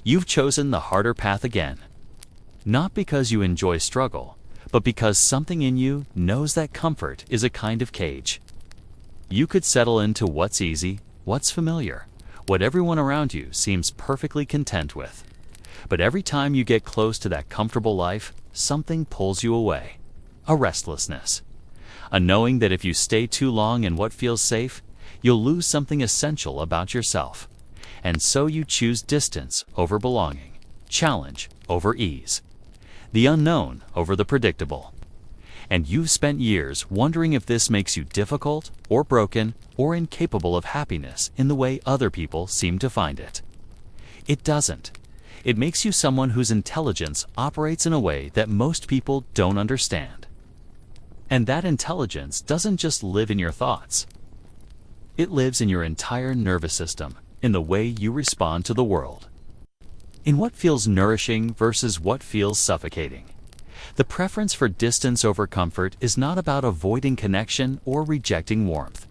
You've chosen the harder path again. Not because you enjoy struggle, but because something in you knows that comfort is a kind of cage. You could settle into what's easy, what's familiar, what everyone around you seems perfectly content with. But every time you get close to that comfortable life, something pulls you away. A restlessness. A knowing that if you stay too long in what feels safe, you'll lose something essential about yourself. And so you choose distance over belonging, challenge over ease, the unknown over the predictable. And you've spent years wondering if this makes you difficult or broken or incapable of happiness in the way other people seem to find it. It doesn't. It makes you someone whose intelligence operates in a way that most people don't understand. And that intelligence doesn't just live in your thoughts. It lives in your entire nervous system, in the way you respond to the world. In what feels nourishing versus what feels suffocating. The preference for distance over comfort is not about avoiding connection or rejecting warmth.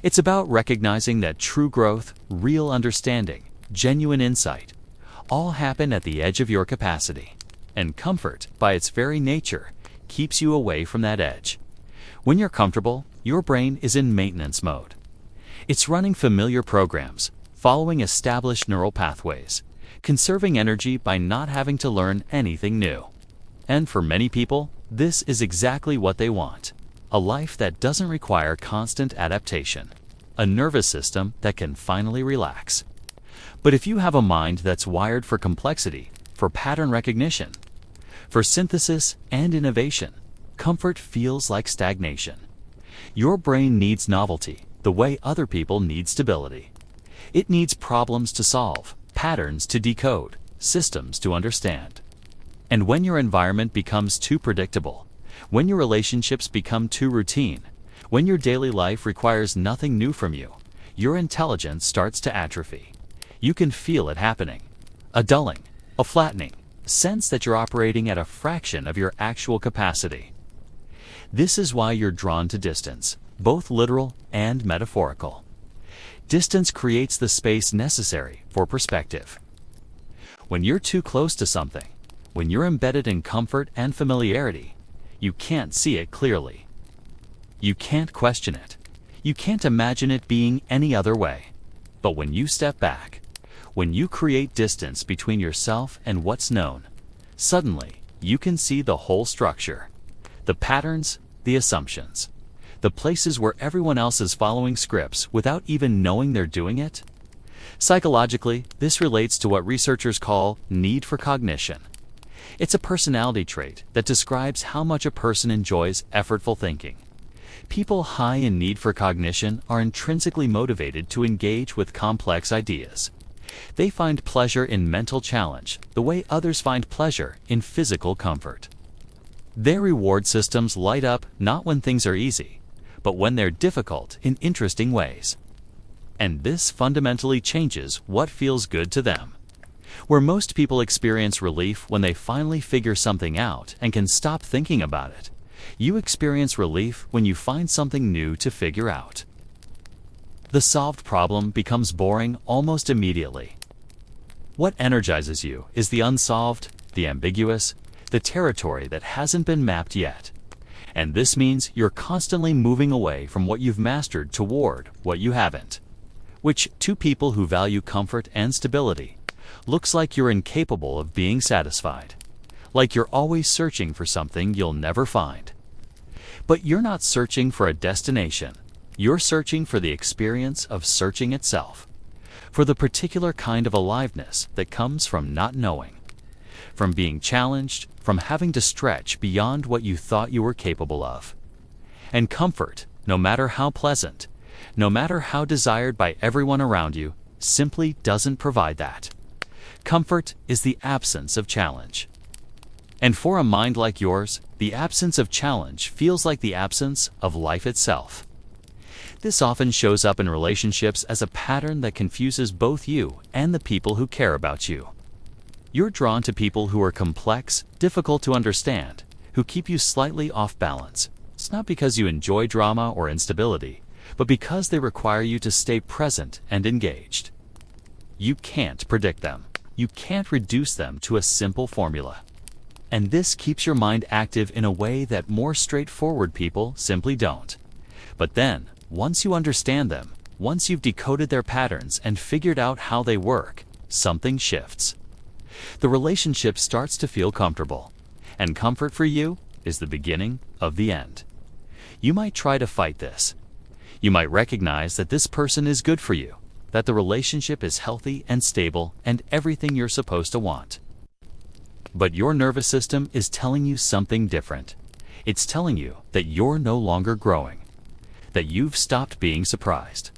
It's about recognizing that true growth, real understanding, genuine insight, all happen at the edge of your capacity. And comfort, by its very nature, keeps you away from that edge. When you're comfortable, your brain is in maintenance mode. It's running familiar programs, following established neural pathways, conserving energy by not having to learn anything new. And for many people, this is exactly what they want. A life that doesn't require constant adaptation. A nervous system that can finally relax. But if you have a mind that's wired for complexity, for pattern recognition, for synthesis and innovation, comfort feels like stagnation. Your brain needs novelty, the way other people need stability. It needs problems to solve, patterns to decode, systems to understand. And when your environment becomes too predictable, when your relationships become too routine, when your daily life requires nothing new from you, your intelligence starts to atrophy. You can feel it happening. A dulling, a flattening, sense that you're operating at a fraction of your actual capacity. This is why you're drawn to distance, both literal and metaphorical. Distance creates the space necessary for perspective. When you're too close to something, when you're embedded in comfort and familiarity, you can't see it clearly. You can't question it. You can't imagine it being any other way. But when you step back, when you create distance between yourself and what's known, suddenly you can see the whole structure, the patterns, the assumptions, the places where everyone else is following scripts without even knowing they're doing it. Psychologically, this relates to what researchers call need for cognition. It's a personality trait that describes how much a person enjoys effortful thinking. People high in need for cognition are intrinsically motivated to engage with complex ideas. They find pleasure in mental challenge the way others find pleasure in physical comfort. Their reward systems light up not when things are easy, but when they're difficult in interesting ways. And this fundamentally changes what feels good to them. Where most people experience relief when they finally figure something out and can stop thinking about it, you experience relief when you find something new to figure out. The solved problem becomes boring almost immediately. What energizes you is the unsolved, the ambiguous, the territory that hasn't been mapped yet. And this means you're constantly moving away from what you've mastered toward what you haven't. Which, to people who value comfort and stability, looks like you're incapable of being satisfied. Like you're always searching for something you'll never find. But you're not searching for a destination. You're searching for the experience of searching itself. For the particular kind of aliveness that comes from not knowing. From being challenged, from having to stretch beyond what you thought you were capable of. And comfort, no matter how pleasant, no matter how desired by everyone around you, simply doesn't provide that. Comfort is the absence of challenge. And for a mind like yours, the absence of challenge feels like the absence of life itself. This often shows up in relationships as a pattern that confuses both you and the people who care about you. You're drawn to people who are complex, difficult to understand, who keep you slightly off balance. It's not because you enjoy drama or instability, but because they require you to stay present and engaged. You can't predict them. you can't reduce them to a simple formula. And this keeps your mind active in a way that more straightforward people simply don't. But then, once you understand them, once you've decoded their patterns and figured out how they work, something shifts. The relationship starts to feel comfortable, and comfort for you is the beginning of the end. You might try to fight this. You might recognize that this person is good for you, that the relationship is healthy and stable and everything you're supposed to want. But your nervous system is telling you something different. It's telling you that you're no longer growing, that you've stopped being surprised,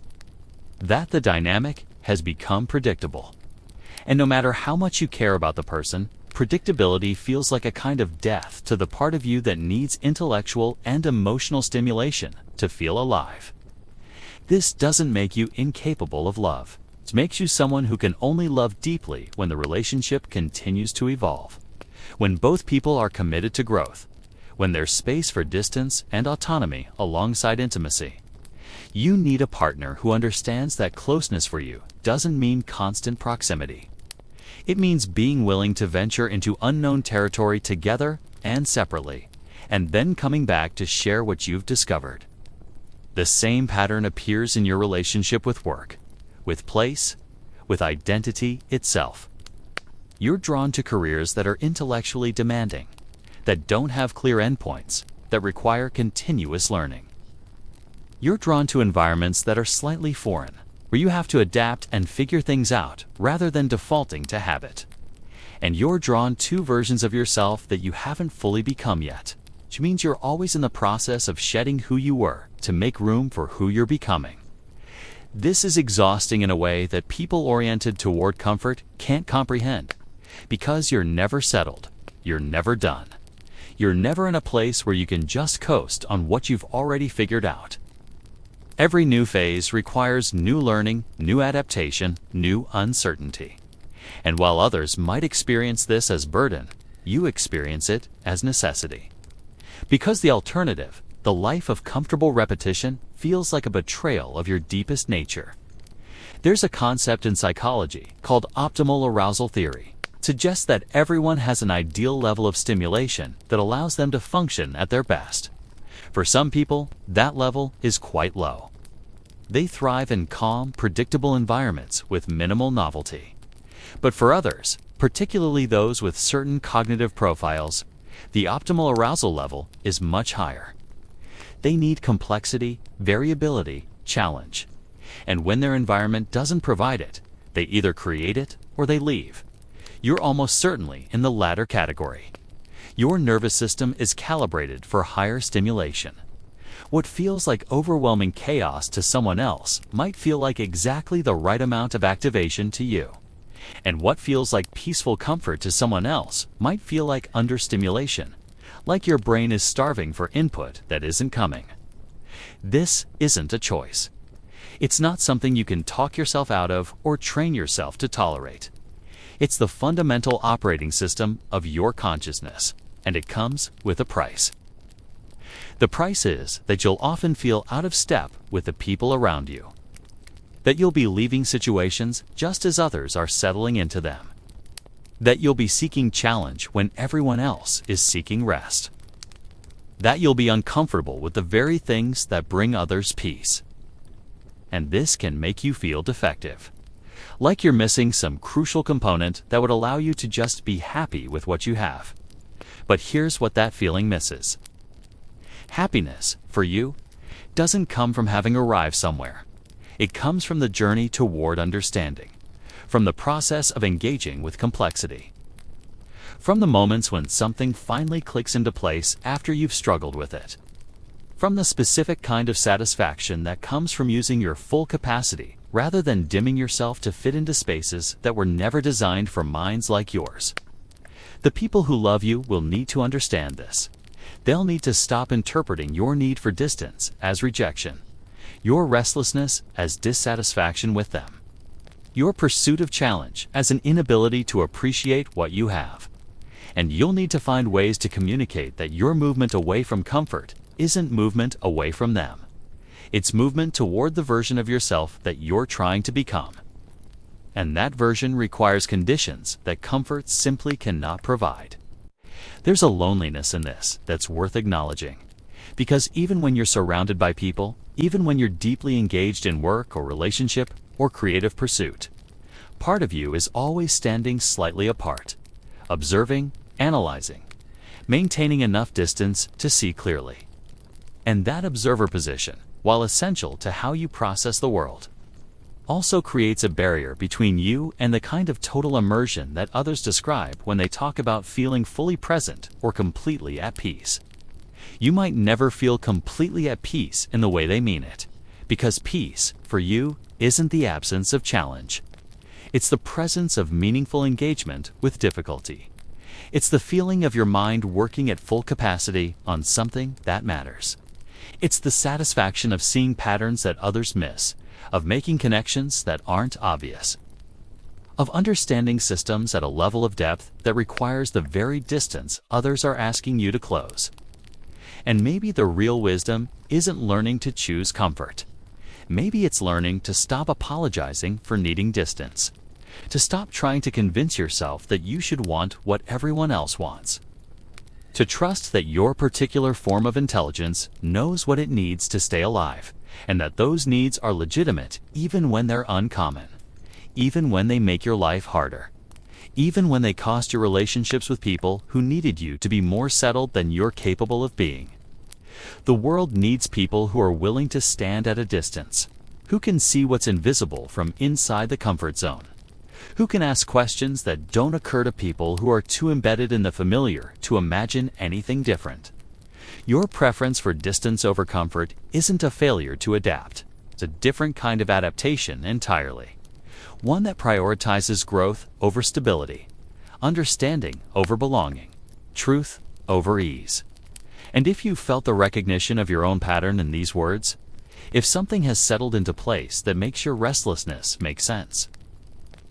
that the dynamic has become predictable. And no matter how much you care about the person, predictability feels like a kind of death to the part of you that needs intellectual and emotional stimulation to feel alive. This doesn't make you incapable of love. It makes you someone who can only love deeply when the relationship continues to evolve, when both people are committed to growth, when there's space for distance and autonomy alongside intimacy. You need a partner who understands that closeness for you doesn't mean constant proximity. It means being willing to venture into unknown territory together and separately, and then coming back to share what you've discovered. The same pattern appears in your relationship with work, with place, with identity itself. You're drawn to careers that are intellectually demanding, that don't have clear endpoints, that require continuous learning. You're drawn to environments that are slightly foreign, where you have to adapt and figure things out rather than defaulting to habit. And you're drawn to versions of yourself that you haven't fully become yet, which means you're always in the process of shedding who you were to make room for who you're becoming. This is exhausting in a way that people oriented toward comfort can't comprehend, because you're never settled, you're never done. You're never in a place where you can just coast on what you've already figured out. Every new phase requires new learning, new adaptation, new uncertainty. And while others might experience this as burden, you experience it as necessity. Because the alternative, the life of comfortable repetition, feels like a betrayal of your deepest nature. There's a concept in psychology called optimal arousal theory. It suggests that everyone has an ideal level of stimulation that allows them to function at their best. For some people, that level is quite low. They thrive in calm, predictable environments with minimal novelty. But for others, particularly those with certain cognitive profiles, the optimal arousal level is much higher. They need complexity, variability, challenge. And when their environment doesn't provide it, they either create it or they leave. You're almost certainly in the latter category. Your nervous system is calibrated for higher stimulation. What feels like overwhelming chaos to someone else might feel like exactly the right amount of activation to you. And what feels like peaceful comfort to someone else might feel like understimulation, like your brain is starving for input that isn't coming. This isn't a choice. It's not something you can talk yourself out of or train yourself to tolerate. It's the fundamental operating system of your consciousness, and it comes with a price. The price is that you'll often feel out of step with the people around you, that you'll be leaving situations just as others are settling into them, that you'll be seeking challenge when everyone else is seeking rest, that you'll be uncomfortable with the very things that bring others peace. And this can make you feel defective, like you're missing some crucial component that would allow you to just be happy with what you have. But here's what that feeling misses. Happiness, for you, doesn't come from having arrived somewhere. It comes from the journey toward understanding, from the process of engaging with complexity, from the moments when something finally clicks into place after you've struggled with it, from the specific kind of satisfaction that comes from using your full capacity rather than dimming yourself to fit into spaces that were never designed for minds like yours. The people who love you will need to understand this. They'll need to stop interpreting your need for distance as rejection, your restlessness as dissatisfaction with them, your pursuit of challenge as an inability to appreciate what you have. And you'll need to find ways to communicate that your movement away from comfort isn't movement away from them. It's movement toward the version of yourself that you're trying to become. and that version requires conditions that comfort simply cannot provide. There's a loneliness in this that's worth acknowledging, because even when you're surrounded by people, even when you're deeply engaged in work or relationship or creative pursuit, part of you is always standing slightly apart, observing, analyzing, maintaining enough distance to see clearly. And that observer position, while essential to how you process the world, also creates a barrier between you and the kind of total immersion that others describe when they talk about feeling fully present or completely at peace. You might never feel completely at peace in the way they mean it, because peace, for you, isn't the absence of challenge. It's the presence of meaningful engagement with difficulty. It's the feeling of your mind working at full capacity on something that matters. It's the satisfaction of seeing patterns that others miss, of making connections that aren't obvious, of understanding systems at a level of depth that requires the very distance others are asking you to close. And maybe the real wisdom isn't learning to choose comfort. Maybe it's learning to stop apologizing for needing distance, to stop trying to convince yourself that you should want what everyone else wants, to trust that your particular form of intelligence knows what it needs to stay alive, and that those needs are legitimate even when they're uncommon, even when they make your life harder, even when they cost your relationships with people who needed you to be more settled than you're capable of being. The world needs people who are willing to stand at a distance, who can see what's invisible from inside the comfort zone, who can ask questions that don't occur to people who are too embedded in the familiar to imagine anything different. Your preference for distance over comfort isn't a failure to adapt. It's a different kind of adaptation entirely. One that prioritizes growth over stability, understanding over belonging, truth over ease. And if you felt the recognition of your own pattern in these words, if something has settled into place that makes your restlessness make sense,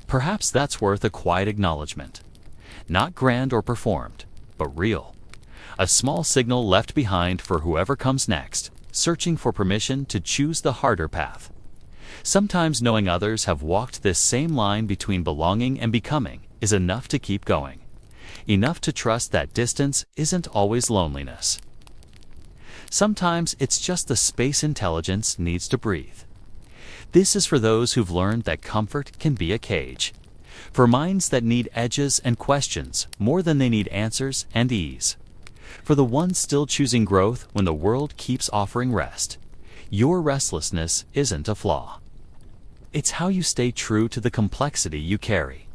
perhaps that's worth a quiet acknowledgement. Not grand or performed, but real. A small signal left behind for whoever comes next, searching for permission to choose the harder path. Sometimes knowing others have walked this same line between belonging and becoming is enough to keep going. Enough to trust that distance isn't always loneliness. Sometimes it's just the space intelligence needs to breathe. This is for those who've learned that comfort can be a cage. For minds that need edges and questions more than they need answers and ease. For the ones still choosing growth when the world keeps offering rest. Your restlessness isn't a flaw. It's how you stay true to the complexity you carry.